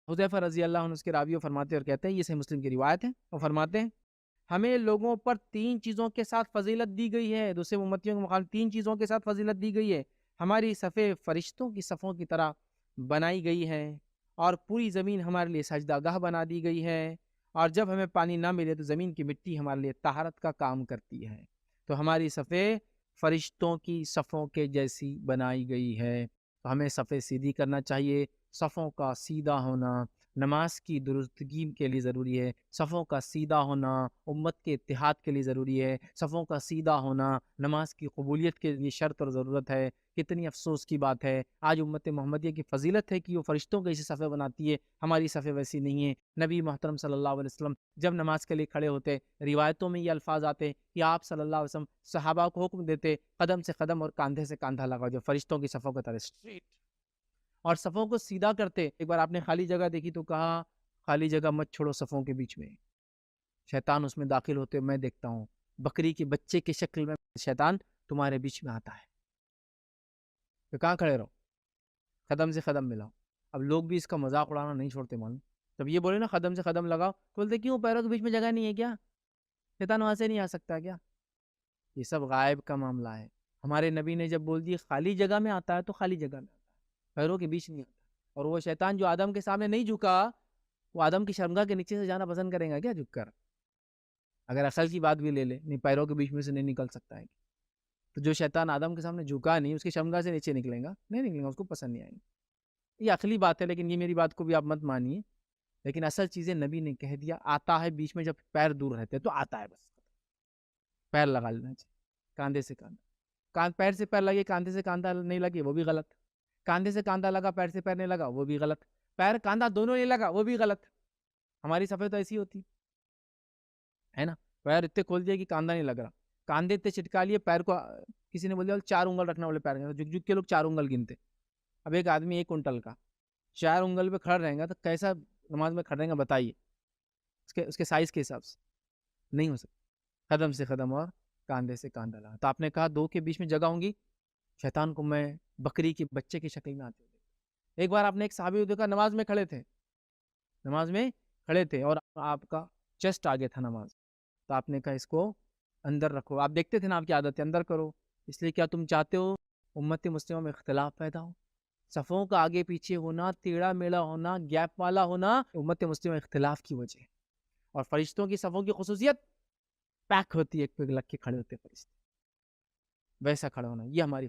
حذیفہ رضی اللہ عنہ اس کے راوی فرماتے اور کہتے ہیں، یہ صحیح مسلم کی روایت ہے، وہ فرماتے ہیں ہمیں لوگوں پر 3 چیزوں کے ساتھ فضیلت دی گئی ہے، دوسرے امتیوں کے مقابلے 3 چیزوں کے ساتھ فضیلت دی گئی ہے۔ ہماری صفیں فرشتوں کی صفوں کی طرح بنائی گئی ہے، اور پوری زمین ہمارے لیے سجدہ گاہ بنا دی گئی ہے، اور جب ہمیں پانی نہ ملے تو زمین کی مٹی ہمارے لیے طہارت کا کام کرتی ہے۔ تو ہماری صفیں فرشتوں کی صفوں کے جیسی بنائی گئی ہے، تو ہمیں صفیں سیدھی کرنا چاہیے۔ صفوں کا سیدھا ہونا نماز کی درستگی کے لیے ضروری ہے، صفوں کا سیدھا ہونا امت کے اتحاد کے لیے ضروری ہے، صفوں کا سیدھا ہونا نماز کی قبولیت کے لیے شرط اور ضرورت ہے۔ کتنی افسوس کی بات ہے، آج امت محمدیہ کی فضیلت ہے کہ وہ فرشتوں کے جیسے صفیں بناتی ہے، ہماری صفیں ویسی نہیں ہیں۔ نبی محترم صلی اللہ علیہ وسلم جب نماز کے لیے کھڑے ہوتے، روایتوں میں یہ الفاظ آتے کہ آپ صلی اللہ علیہ وسلم صحابہ کو حکم دیتے، قدم سے قدم اور کاندھے سے کاندھا لگاؤ، جو فرشتوں کی صفوں کی طرح اسٹریٹ، اور صفوں کو سیدھا کرتے۔ ایک بار آپ نے خالی جگہ دیکھی تو کہا خالی جگہ مت چھوڑو صفوں کے بیچ میں، شیطان اس میں داخل ہوتے میں دیکھتا ہوں، بکری کے بچے کی شکل میں شیطان تمہارے بیچ میں آتا ہے، تو کہاں کھڑے رہو، قدم سے قدم ملاؤ۔ اب لوگ بھی اس کا مذاق اڑانا نہیں چھوڑتے معلوم، جب یہ بولے نا قدم سے قدم لگاؤ تو بولتے کیوں، پیروں کے بیچ میں جگہ نہیں ہے کیا، شیطان وہاں سے نہیں آ سکتا کیا؟ یہ سب غائب کا معاملہ ہے۔ ہمارے نبی نے جب بول دی خالی جگہ میں آتا ہے تو خالی جگہ میں آتا ہے، پیروں کے بیچ نہیں آتا۔ اور وہ شیطان جو آدم کے سامنے نہیں جھکا، وہ آدم کی شرمگاہ کے نیچے سے جانا پسند کرے گا کیا جھک کر؟ اگر عقل کی بات بھی لے لے، نہیں پیروں کے بیچ میں سے نہیں نکل سکتا ہے، تو جو شیطان آدم کے سامنے جھکا نہیں، اس کی شرمگاہ سے نیچے نکلے گا نہیں، نکلے گا، اس کو پسند نہیں آئے گی۔ یہ عقلی بات ہے، لیکن یہ میری بات کو بھی آپ مت مانیے، لیکن اصل چیزیں نبی نے کہہ دیا، آتا ہے بیچ میں جب پیر دور رہتے تو آتا ہے، بس پیر لگا لینا چاہیے کاندھے سے کاندھا، پیر سے پیر لگے کاندھے سے کاندھا نہیں لگے وہ بھی غلط، کاندھے سے کاندھا لگا پیر سے پیر نہیں لگا وہ بھی غلط، پیر کاندھا دونوں نہیں لگا وہ بھی غلط۔ ہماری صفحے تو ایسی ہوتی ہے نا، پیر اتنے کھول دیا کہ کاندھا نہیں لگ رہا، کاندھے اتنے چٹکا لیے پیر کو، کسی نے بول دیا 4 انگل رکھنا والے پیر میں، جھک جھک کے لوگ 4 انگل گنتے۔ اب ایک آدمی 1 کنٹل کا 4 انگل پہ کھڑا رہے گا تو کیسا نماز میں کھڑا رہے گا بتائیے، اس کے سائز کے حساب سے نہیں ہو سکتا۔ قدم سے قدم اور کاندھے سے کاندھا لگا، تو آپ نے کہا 2 کے بیچ میں جگہ ہوں گی، شیطان کو میں بکری کے بچے کی شکل میں آتے ہوئے۔ ایک بار آپ نے ایک صحابی کو دیکھا نماز میں کھڑے تھے اور آپ کا چیسٹ آگے تھا نماز، تو آپ نے کہا اس کو اندر رکھو، آپ دیکھتے تھے نا آپ کی عادت ہے اندر کرو، اس لیے کیا تم چاہتے ہو امت مسلمہ میں اختلاف پیدا ہو؟ صفوں کا آگے پیچھے ہونا، ٹیڑھا میڑھا ہونا، گیپ والا ہونا امت مسلمہ اختلاف کی وجہ ہے، اور فرشتوں کی صفوں کی خصوصیت پیک ہوتی ہے، ایک پہ لگ کے کھڑے ہوتے فرشتے، ویسا کھڑا ہونا یہ ہماری